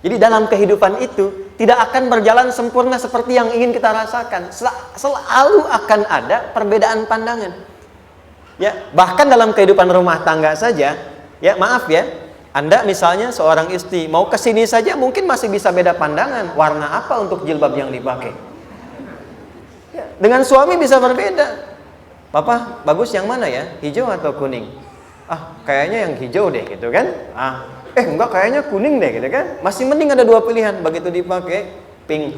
Jadi dalam kehidupan itu tidak akan berjalan sempurna seperti yang ingin kita rasakan. Selalu akan ada perbedaan pandangan. Ya, bahkan dalam kehidupan rumah tangga saja, ya maaf ya, Anda misalnya seorang istri mau ke sini saja mungkin masih bisa beda pandangan. Warna apa untuk jilbab yang dipakai? Ya, dengan suami bisa berbeda. Papa, bagus yang mana ya? Hijau atau kuning? Ah, kayaknya yang hijau deh gitu kan? Enggak, kayaknya kuning deh gitu kan? Masih mending ada dua pilihan. Begitu dipakai pink.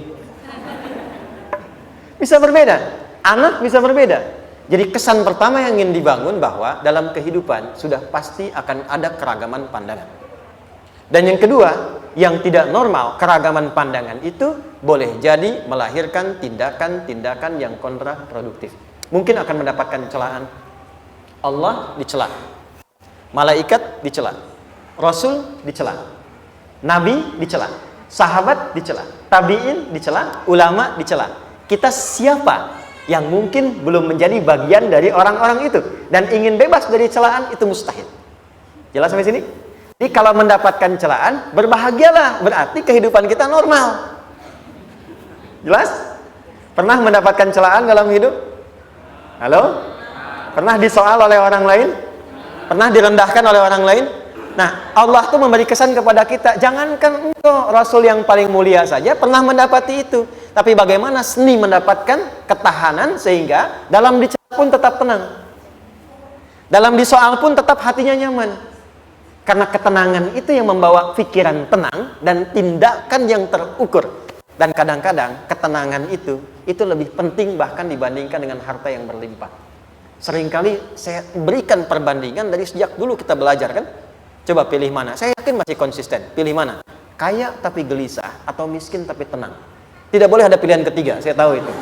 Bisa berbeda. Anak bisa berbeda. Jadi kesan pertama yang ingin dibangun bahwa dalam kehidupan sudah pasti akan ada keragaman pandangan. Dan yang kedua, yang tidak normal, keragaman pandangan itu boleh jadi melahirkan tindakan-tindakan yang kontraproduktif. Mungkin akan mendapatkan celaan. Allah dicela. Malaikat dicela. Rasul dicela, Nabi dicela, sahabat dicela, tabi'in dicela, ulama dicela. Kita siapa yang mungkin belum menjadi bagian dari orang-orang itu dan ingin bebas dari celaan? Itu mustahil. Jelas sampai sini? Jadi kalau mendapatkan celaan, berbahagialah, berarti kehidupan kita normal. Jelas? Pernah mendapatkan celaan dalam hidup? Halo? Pernah disoal oleh orang lain? Pernah direndahkan oleh orang lain? Nah, Allah tuh memberi kesan kepada kita, jangankan engkau, Rasul yang paling mulia saja pernah mendapati itu. Tapi bagaimana seni mendapatkan ketahanan sehingga dalam dicela pun tetap tenang. Dalam disoal pun tetap hatinya nyaman. Karena ketenangan itu yang membawa pikiran tenang dan tindakan yang terukur. Dan kadang-kadang ketenangan itu lebih penting bahkan dibandingkan dengan harta yang berlimpah. Seringkali saya berikan perbandingan dari sejak dulu kita belajar kan. Coba pilih mana? Saya yakin masih konsisten. Pilih mana? Kaya tapi gelisah atau miskin tapi tenang? Tidak boleh ada pilihan ketiga, saya tahu itu.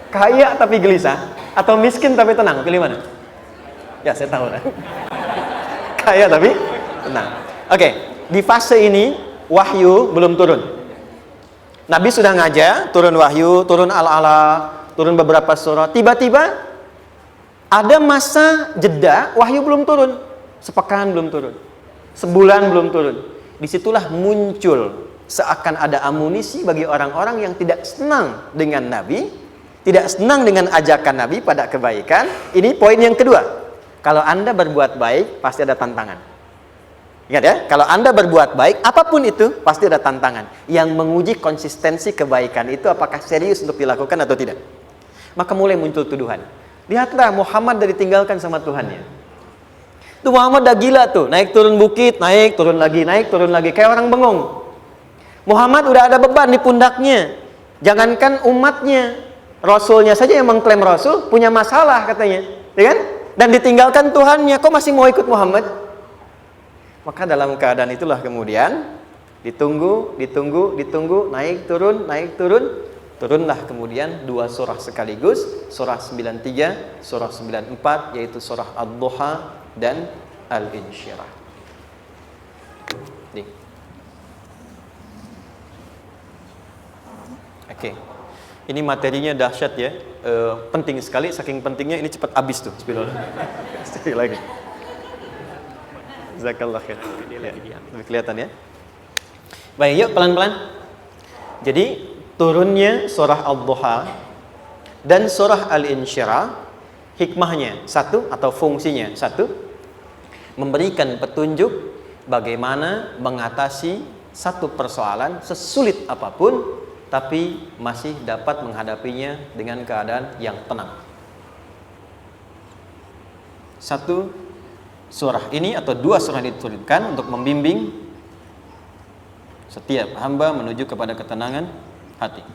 Kaya tapi gelisah atau miskin tapi tenang? Pilih mana? Ya, saya tahu. Kaya tapi tenang. Oke, di fase ini wahyu belum turun. Nabi sudah ngajar, turun wahyu, turun al-ala, turun beberapa surah. Tiba-tiba ada masa jeda, wahyu belum turun. Sepekan belum turun, sebulan belum turun. Disitulah muncul seakan ada amunisi bagi orang-orang yang tidak senang dengan Nabi, tidak senang dengan ajakan Nabi pada kebaikan. Ini poin yang kedua. Kalau Anda berbuat baik, pasti ada tantangan. Ingat ya, kalau Anda berbuat baik, apapun itu, pasti ada tantangan. Yang menguji konsistensi kebaikan itu apakah serius untuk dilakukan atau tidak. Maka mulai muncul tuduhan. Lihatlah Muhammad dari ditinggalkan sama Tuhannya. Itu Muhammad dah gila tuh, naik turun bukit, naik turun lagi, kayak orang bengong. Muhammad udah ada beban di pundaknya. Jangankan umatnya, Rasulnya saja yang mengklaim Rasul punya masalah katanya, ya kan? Dan ditinggalkan Tuhannya, kok masih mau ikut Muhammad? Maka dalam keadaan itulah kemudian ditunggu, naik turun, turunlah kemudian dua surah sekaligus, surah 93, surah 94, yaitu surah Ad-Duha dan Al-Insyirah. Oke. Ini materinya dahsyat ya. Penting sekali, saking pentingnya ini cepat habis tuh. Sekali lagi. Jazakallah khair. Lebih kelihatan ya. Baik, yuk pelan-pelan. Jadi turunnya surah Ad-Duha dan surah Al-Insyirah, hikmahnya satu atau fungsinya satu, memberikan petunjuk bagaimana mengatasi satu persoalan sesulit apapun tapi masih dapat menghadapinya dengan keadaan yang tenang. Satu surah ini atau dua surah diturunkan untuk membimbing setiap hamba menuju kepada ketenangan hati.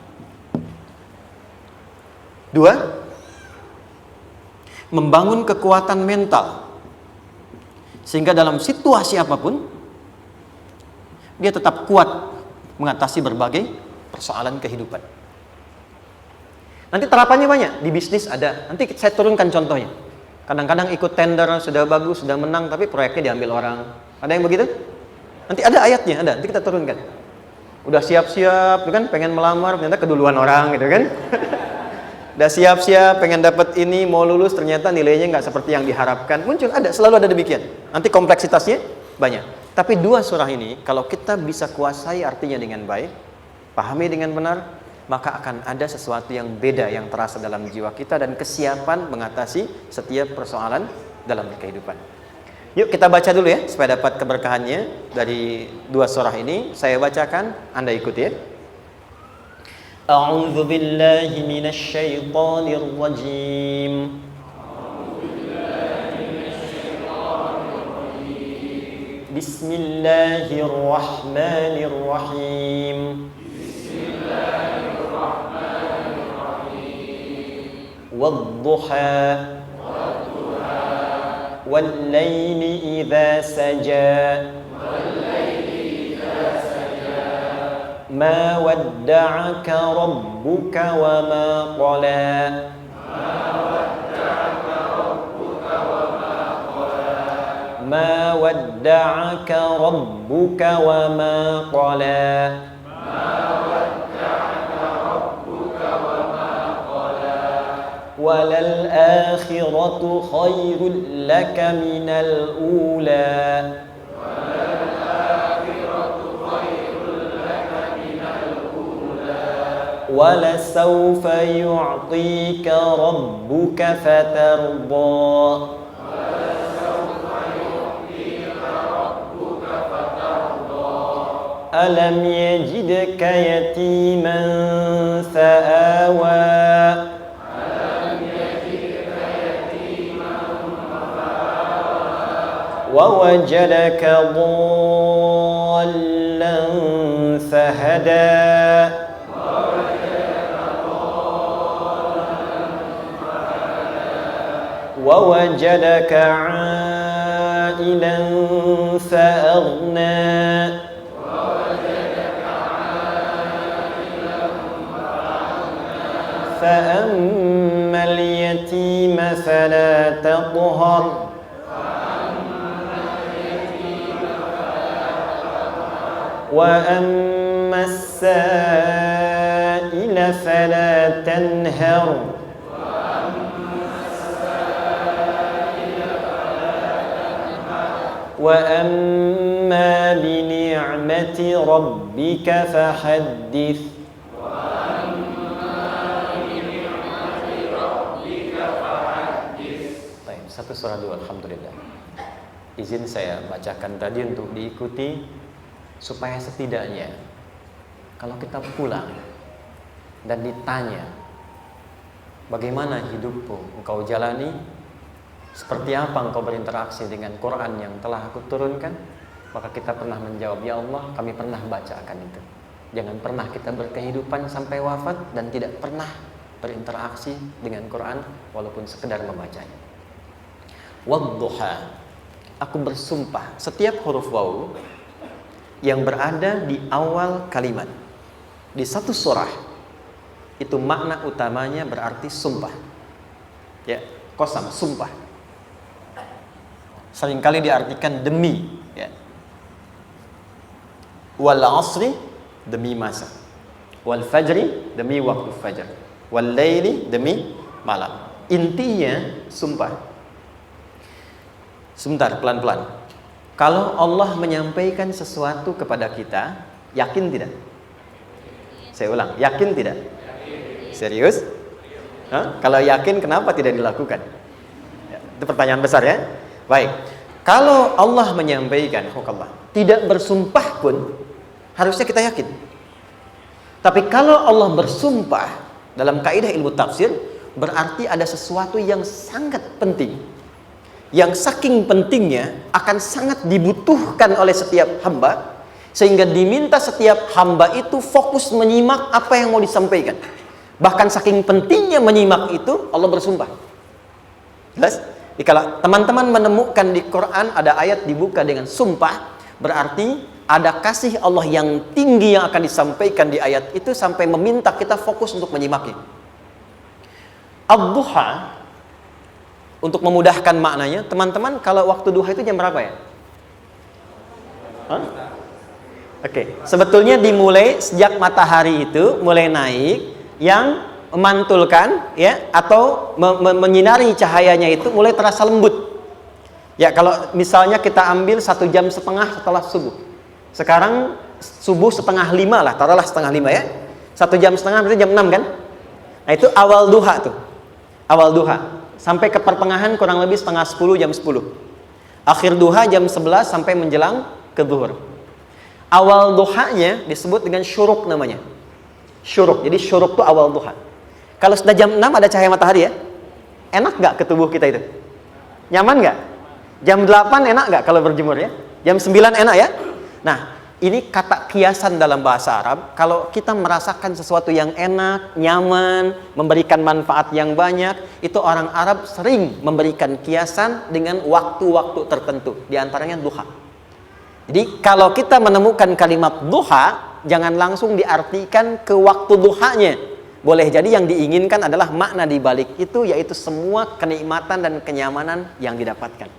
Dua, membangun kekuatan mental sehingga dalam situasi apapun dia tetap kuat mengatasi berbagai persoalan kehidupan. Nanti terapannya banyak, di bisnis ada. Nanti saya turunkan contohnya. Kadang-kadang ikut tender, sudah bagus, sudah menang, tapi proyeknya diambil orang. Ada yang begitu? Nanti ada ayatnya, ada. Nanti kita turunkan. Udah siap-siap, kan pengen melamar, ternyata keduluan orang, gitu kan? Udah siap-siap, pengen dapat ini, mau lulus, ternyata nilainya nggak seperti yang diharapkan. Muncul, ada, selalu ada demikian. Nanti kompleksitasnya banyak. Tapi dua surah ini kalau kita bisa kuasai artinya dengan baik, pahami dengan benar, maka akan ada sesuatu yang beda yang terasa dalam jiwa kita dan kesiapan mengatasi setiap persoalan dalam kehidupan. Yuk kita baca dulu ya supaya dapat keberkahannya dari dua surah ini. Saya bacakan, Anda ikuti ya. A'udzu billahi minasy syaithanir rajim. Bismillahirrahmanirrahim. Wadduha wal-laili idza saja ma wadda'aka rabbuka wa ma qala ma wadda'aka rabbuka wa ma qala walal akhiratu khairul laka minal ula wala sawfa yu'tika rabbuka fatarda alam yajidka yatiman fa'awa ووجدك ضالا فهدى ووجدك عائلا فأغنى فأما اليتيم فلا تقهر وأما السائل فلا تنهر وأما بنعمة ربك فحدث. Baik, satu surah dua, alhamdulillah. Izin saya bacakan tadi untuk diikuti supaya setidaknya kalau kita pulang dan ditanya bagaimana hidupmu engkau jalani, seperti apa engkau berinteraksi dengan Quran yang telah aku turunkan, maka kita pernah menjawab, ya Allah kami pernah bacakan itu. Jangan pernah kita berkehidupan sampai wafat dan tidak pernah berinteraksi dengan Quran walaupun sekedar membacanya. Wadduha, aku bersumpah, setiap huruf waw yang berada di awal kalimat di satu surah itu makna utamanya berarti sumpah. Ya, qasam, sumpah. Seringkali diartikan demi, ya. Wal asri, demi masa. Wal fajri, demi waktu fajar. Wal laili, demi malam. Intinya sumpah. Sebentar, pelan-pelan. Kalau Allah menyampaikan sesuatu kepada kita, yakin tidak? Saya ulang, yakin tidak? Serius? Hah? Kalau yakin, kenapa tidak dilakukan? Ya, itu pertanyaan besar ya. Baik, kalau Allah menyampaikan, tidak bersumpah pun, harusnya kita yakin. Tapi kalau Allah bersumpah, dalam kaidah ilmu tafsir, berarti ada sesuatu yang sangat penting, yang saking pentingnya akan sangat dibutuhkan oleh setiap hamba, sehingga diminta setiap hamba itu fokus menyimak apa yang mau disampaikan. Bahkan saking pentingnya menyimak itu, Allah bersumpah. Jelas? Jadi kalau teman-teman menemukan di Quran ada ayat dibuka dengan sumpah, berarti ada kasih Allah yang tinggi yang akan disampaikan di ayat itu sampai meminta kita fokus untuk menyimaknya. Ad-duha, untuk memudahkan maknanya, teman-teman kalau waktu duha itu jam berapa ya? Oke, sebetulnya dimulai sejak matahari itu mulai naik, yang memantulkan ya atau menyinari cahayanya itu mulai terasa lembut. Ya, kalau misalnya kita ambil 1,5 jam setelah subuh. Sekarang subuh 4:30 lah, taruhlah 4:30 ya. 1,5 jam berarti jam 6 kan? Nah, itu awal duha tuh. Awal duha. Sampai ke pertengahan kurang lebih 9:30, jam 10. Akhir duha jam 11 sampai menjelang ke zuhur. Awal duhanya disebut dengan syuruk namanya. Syuruk. Jadi syuruk itu awal duha. Kalau sudah jam 6 ada cahaya matahari ya. Enak nggak ke tubuh kita itu? Nyaman nggak? Jam 8 enak nggak kalau berjemur ya? Jam 9 enak ya? Nah, ini kata kiasan dalam bahasa Arab. Kalau kita merasakan sesuatu yang enak, nyaman, memberikan manfaat yang banyak, itu orang Arab sering memberikan kiasan dengan waktu-waktu tertentu. Di antaranya duha. Jadi kalau kita menemukan kalimat duha, jangan langsung diartikan ke waktu duhanya. Boleh jadi yang diinginkan adalah makna di balik itu, yaitu semua kenikmatan dan kenyamanan yang didapatkan.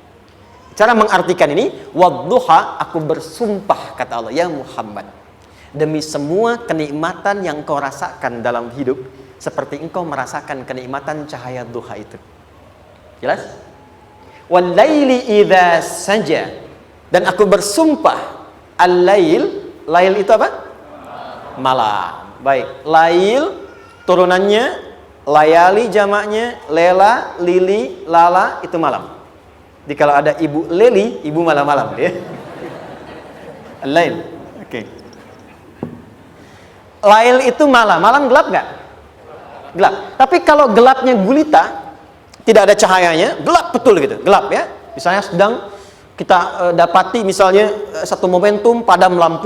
Cara mengartikan ini, wadduha, aku bersumpah, kata Allah, ya Muhammad, demi semua kenikmatan yang kau rasakan dalam hidup, seperti engkau merasakan kenikmatan cahaya duha itu. Jelas? Wal laili idza saja, dan aku bersumpah, al-lail, lail itu apa? Malam. Baik, lail turunannya, layali jamaknya, lela, lili, lala, itu malam. Jadi kalau ada ibu leli, ibu malam-malam ya. Lail. Oke. Lail itu malam. Malam gelap nggak? Gelap. Tapi kalau gelapnya gulita, tidak ada cahayanya, gelap betul gitu. Gelap ya. Misalnya sedang kita dapati misalnya satu momentum padam lampu.